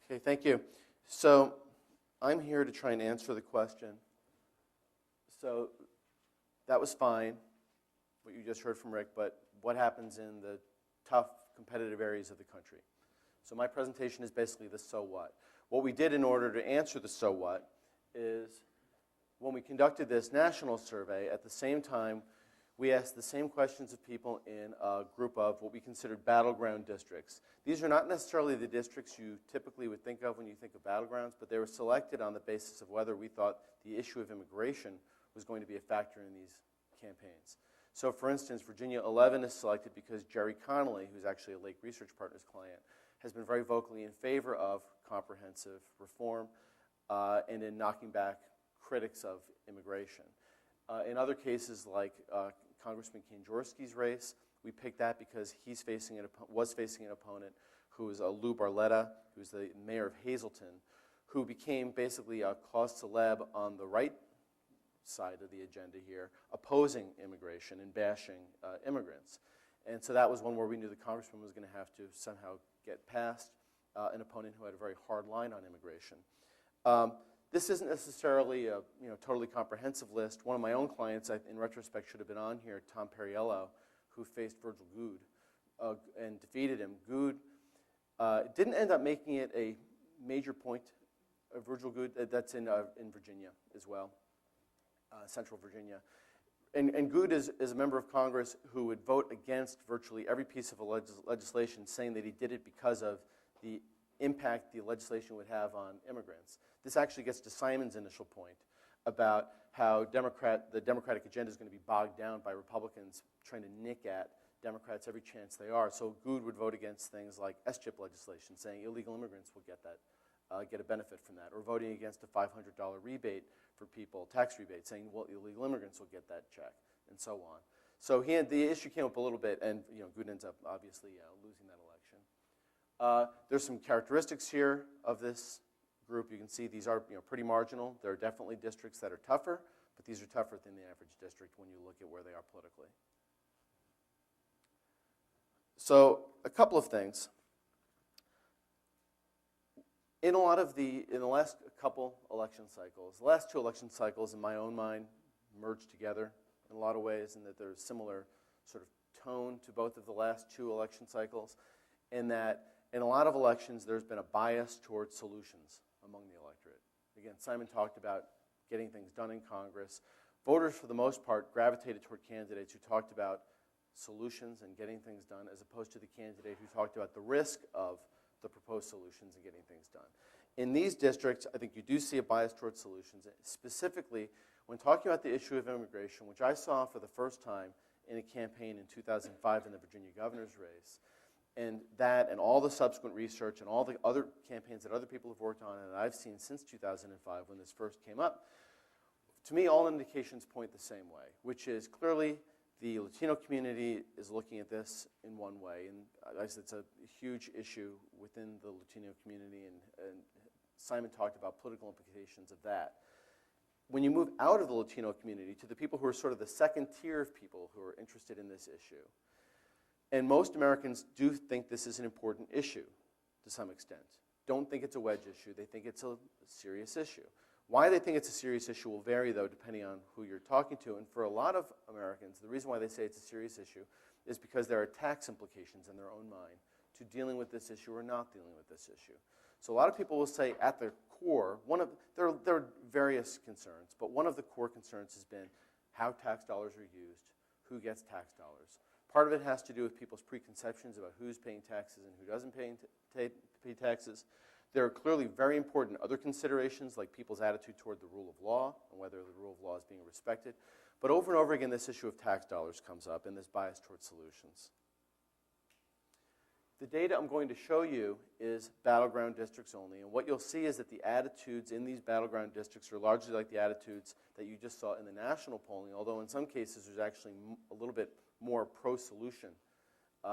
Okay, thank you. So I'm here to try and answer the question. So that was fine, what you just heard from Rick, but what happens in the tough competitive areas of the country? So my presentation is basically the so what. What we did in order to answer the so what is when we conducted this national survey, at the same time, we asked the same questions of people in a group of what we considered battleground districts. These are not necessarily the districts you typically would think of when you think of battlegrounds, but they were selected on the basis of whether we thought the issue of immigration was going to be a factor in these campaigns. So for instance, Virginia 11 is selected because Jerry Connolly, who's actually a Lake Research Partners client, has been very vocally in favor of comprehensive reform and in knocking back critics of immigration. In other cases, like Congressman Kanjorski's race, we picked that because was facing an opponent who is Lou Barletta, who's the mayor of Hazleton, who became basically a cause célèbre on the right side of the agenda here, opposing immigration and bashing immigrants. And so that was one where we knew the congressman was going to have to somehow get past an opponent who had a very hard line on immigration. This isn't necessarily a totally comprehensive list. One of my own clients, in retrospect, should have been on here, Tom Perriello, who faced Virgil Goode and defeated him. Goode didn't end up making it a major point. Virgil Goode, that's in Virginia as well, Central Virginia. And Goode is a member of Congress who would vote against virtually every piece of legislation, saying that he did it because of the impact the legislation would have on immigrants. This actually gets to Simon's initial point about how the Democratic agenda is going to be bogged down by Republicans trying to nick at Democrats every chance they are. So Goode would vote against things like SCHIP legislation, saying illegal immigrants will get a benefit from that, or voting against a $500 rebate for people, tax rebate, saying, well, illegal immigrants will get that check, and so on. So the issue came up a little bit, and Goode ends up obviously losing that election. There's some characteristics here of this group. You can see these are pretty marginal. There are definitely districts that are tougher, but these are tougher than the average district when you look at where they are politically. So a couple of things. In the last couple election cycles, the last two election cycles in my own mind merged together in a lot of ways, and that there's similar sort of tone to both of the last two election cycles, in that in a lot of elections there's been a bias towards solutions among the electorate. Again, Simon talked about getting things done in Congress. Voters, for the most part, gravitated toward candidates who talked about solutions and getting things done, as opposed to the candidate who talked about the risk of the proposed solutions and getting things done. In these districts, I think you do see a bias towards solutions, specifically when talking about the issue of immigration, which I saw for the first time in a campaign in 2005 in the Virginia governor's race. And that and all the subsequent research and all the other campaigns that other people have worked on and that I've seen since 2005 when this first came up, to me all indications point the same way, which is clearly the Latino community is looking at this in one way, and it's a huge issue within the Latino community, and Simon talked about political implications of that. When you move out of the Latino community to the people who are sort of the second tier of people who are interested in this issue, and most Americans do think this is an important issue to some extent. Don't think it's a wedge issue, they think it's a serious issue. Why they think it's a serious issue will vary, though, depending on who you're talking to. And for a lot of Americans, the reason why they say it's a serious issue is because there are tax implications in their own mind to dealing with this issue or not dealing with this issue. So a lot of people will say at their core, there are various concerns, but one of the core concerns has been how tax dollars are used, who gets tax dollars. Part of it has to do with people's preconceptions about who's paying taxes and who doesn't pay taxes. There are clearly very important other considerations, like people's attitude toward the rule of law and whether the rule of law is being respected. But over and over again, this issue of tax dollars comes up and this bias towards solutions. The data I'm going to show you is battleground districts only, and what you'll see is that the attitudes in these battleground districts are largely like the attitudes that you just saw in the national polling, although in some cases there's actually a little bit more pro-solution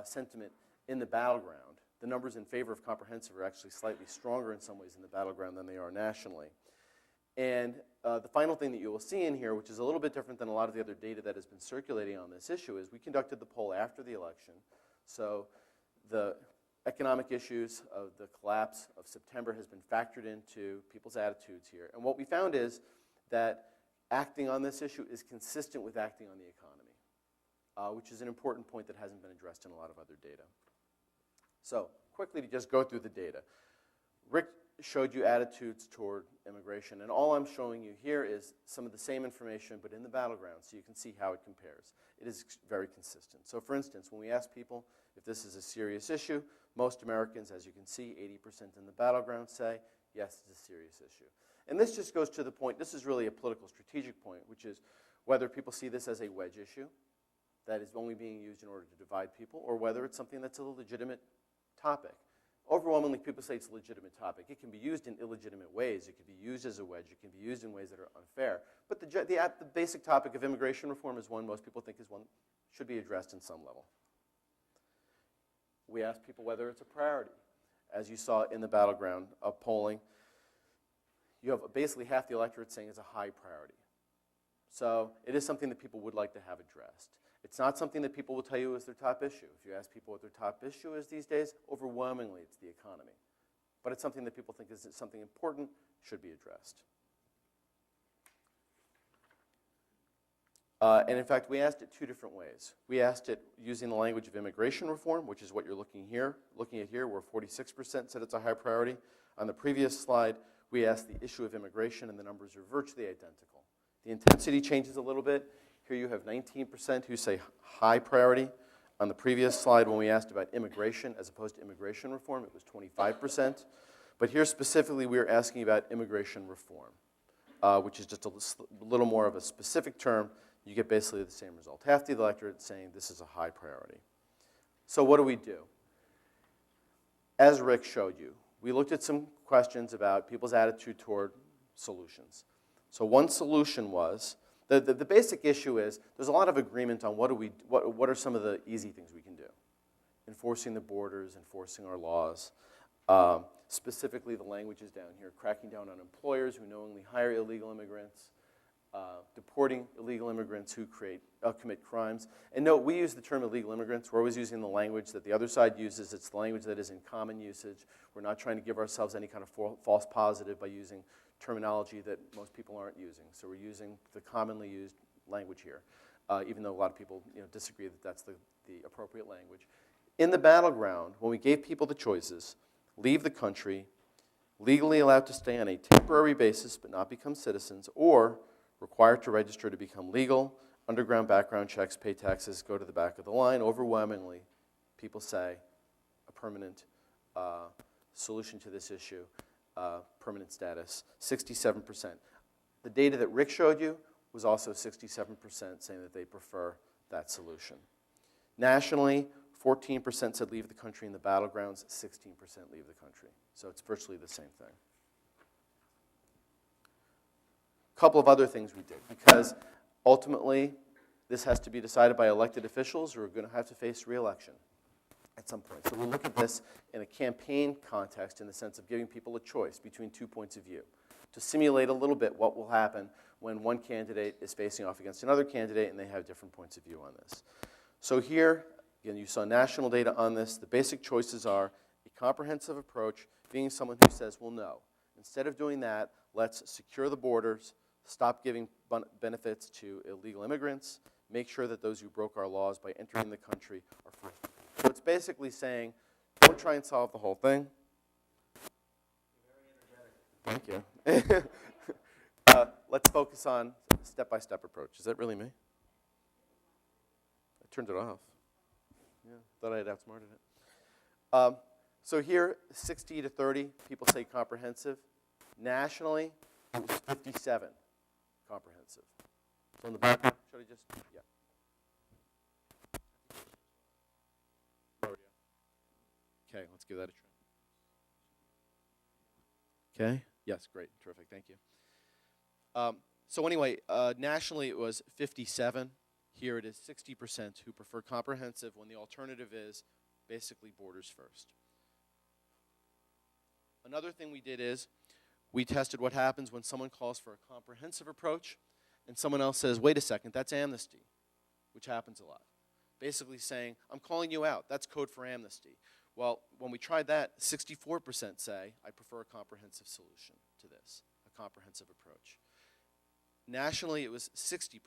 sentiment in the battleground. The numbers in favor of comprehensive are actually slightly stronger in some ways in the battleground than they are nationally. And the final thing that you will see in here, which is a little bit different than a lot of the other data that has been circulating on this issue, is we conducted the poll after the election. So the economic issues of the collapse of September has been factored into people's attitudes here. And what we found is that acting on this issue is consistent with acting on the economy, which is an important point that hasn't been addressed in a lot of other data. So quickly to just go through the data. Rick showed you attitudes toward immigration, and all I'm showing you here is some of the same information, but in the battleground, so you can see how it compares. It is very consistent. So for instance, when we ask people if this is a serious issue, most Americans, as you can see, 80% in the battleground say, yes, it's a serious issue. And this just goes to the point, this is really a political strategic point, which is whether people see this as a wedge issue that is only being used in order to divide people, or whether it's something that's a legitimate topic. Overwhelmingly, people say it's a legitimate topic. It can be used in illegitimate ways. It can be used as a wedge. It can be used in ways that are unfair. But the basic topic of immigration reform is one most people think is one should be addressed in some level. We ask people whether it's a priority. As you saw in the battleground of polling, you have basically half the electorate saying it's a high priority. So it is something that people would like to have addressed. It's not something that people will tell you is their top issue. If you ask people what their top issue is these days, overwhelmingly it's the economy. But it's something that people think is something important, should be addressed. And in fact, we asked it two different ways. We asked it using the language of immigration reform, which is what you're looking at here, where 46% said it's a high priority. On the previous slide, we asked the issue of immigration, and the numbers are virtually identical. The intensity changes a little bit. Here you have 19% who say high priority. On the previous slide, when we asked about immigration as opposed to immigration reform, it was 25%. But here specifically, we are asking about immigration reform, which is just a little more of a specific term. You get basically the same result. Half the electorate saying this is a high priority. So what do? As Rick showed you, we looked at some questions about people's attitude toward solutions. So one solution was, the basic issue is, there's a lot of agreement on what are some of the easy things we can do. Enforcing the borders, enforcing our laws. Specifically, the language is down here, cracking down on employers who knowingly hire illegal immigrants, deporting illegal immigrants who commit crimes. And note, we use the term illegal immigrants. We're always using the language that the other side uses. It's the language that is in common usage. We're not trying to give ourselves any kind of false positive by using terminology that most people aren't using. So we're using the commonly used language here, even though a lot of people disagree that that's the appropriate language. In the battleground, when we gave people the choices, leave the country, legally allowed to stay on a temporary basis but not become citizens, or required to register to become legal, underground background checks, pay taxes, go to the back of the line, overwhelmingly, people say a permanent solution to this issue, permanent status, 67%. The data that Rick showed you was also 67% saying that they prefer that solution. Nationally, 14% said leave the country. In the battlegrounds, 16% leave the country. So it's virtually the same thing. A couple of other things we did, because ultimately this has to be decided by elected officials who are going to have to face re-election at some point. So we look at this in a campaign context in the sense of giving people a choice between 2 points of view to simulate a little bit what will happen when one candidate is facing off against another candidate and they have different points of view on this. So here, again, you saw national data on this. The basic choices are a comprehensive approach, being someone who says, well, no. Instead of doing that, let's secure the borders, stop giving benefits to illegal immigrants, make sure that those who broke our laws by entering the country are forced. So it's basically saying, don't try and solve the whole thing. Thank you. Let's focus on step-by-step approach. Is that really me? I turned it off. Yeah, thought I had outsmarted it. So here, 60 to 30, people say comprehensive. Nationally, it was 57 comprehensive. So in the back, should I just, yeah. Okay, let's give that a try. Okay, yes, great, terrific, thank you. So anyway, nationally it was 57. Here it is 60% who prefer comprehensive when the alternative is basically borders first. Another thing we did is we tested what happens when someone calls for a comprehensive approach and someone else says, wait a second, that's amnesty, which happens a lot. Basically saying, I'm calling you out. That's code for amnesty. Well, when we tried that, 64% say, I prefer a comprehensive solution to this, a comprehensive approach. Nationally, it was 60%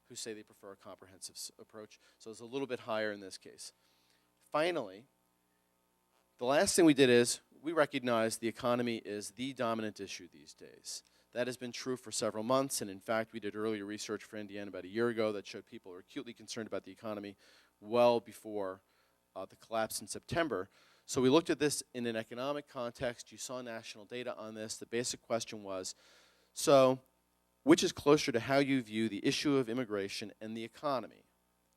who say they prefer a comprehensive approach, so it's a little bit higher in this case. Finally, the last thing we did is we recognized the economy is the dominant issue these days. That has been true for several months, and in fact, we did earlier research for Indiana about a year ago that showed people are acutely concerned about the economy well before the collapse in September. So we looked at this in an economic context. You saw national data on this. The basic question was, so which is closer to how you view the issue of immigration and the economy?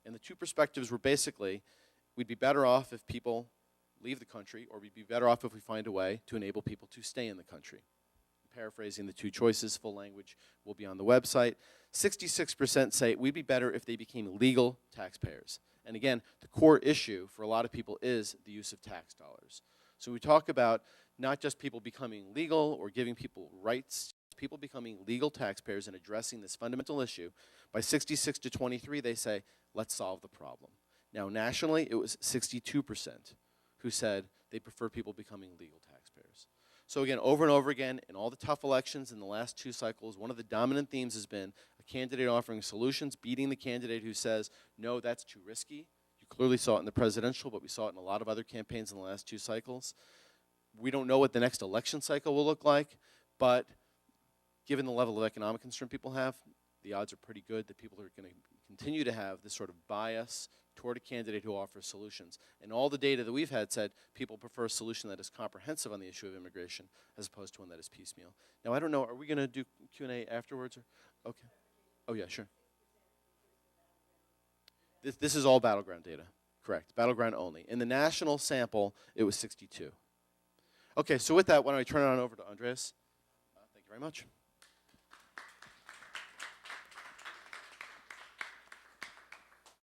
And the two perspectives were basically, we'd be better off if people leave the country, or we'd be better off if we find a way to enable people to stay in the country. Paraphrasing the two choices, full language will be on the website. 66% say we'd be better if they became legal taxpayers. And again, the core issue for a lot of people is the use of tax dollars. So we talk about not just people becoming legal or giving people rights, people becoming legal taxpayers and addressing this fundamental issue. By 66 to 23, they say, let's solve the problem. Now, nationally, it was 62% who said they prefer people becoming legal taxpayers. So again, over and over again, in all the tough elections in the last two cycles, one of the dominant themes has been a candidate offering solutions, beating the candidate who says, no, that's too risky. You clearly saw it in the presidential, but we saw it in a lot of other campaigns in the last two cycles. We don't know what the next election cycle will look like, but given the level of economic concern people have, the odds are pretty good that people are going to continue to have this sort of bias toward a candidate who offers solutions. And all the data that we've had said people prefer a solution that is comprehensive on the issue of immigration as opposed to one that is piecemeal. Now, I don't know, are we going to do Q&A afterwards? Or? Okay. Oh, yeah, sure. This is all battleground data, correct, battleground only. In the national sample, it was 62. Okay, so with that, why don't I turn it on over to Andreas? Thank you very much.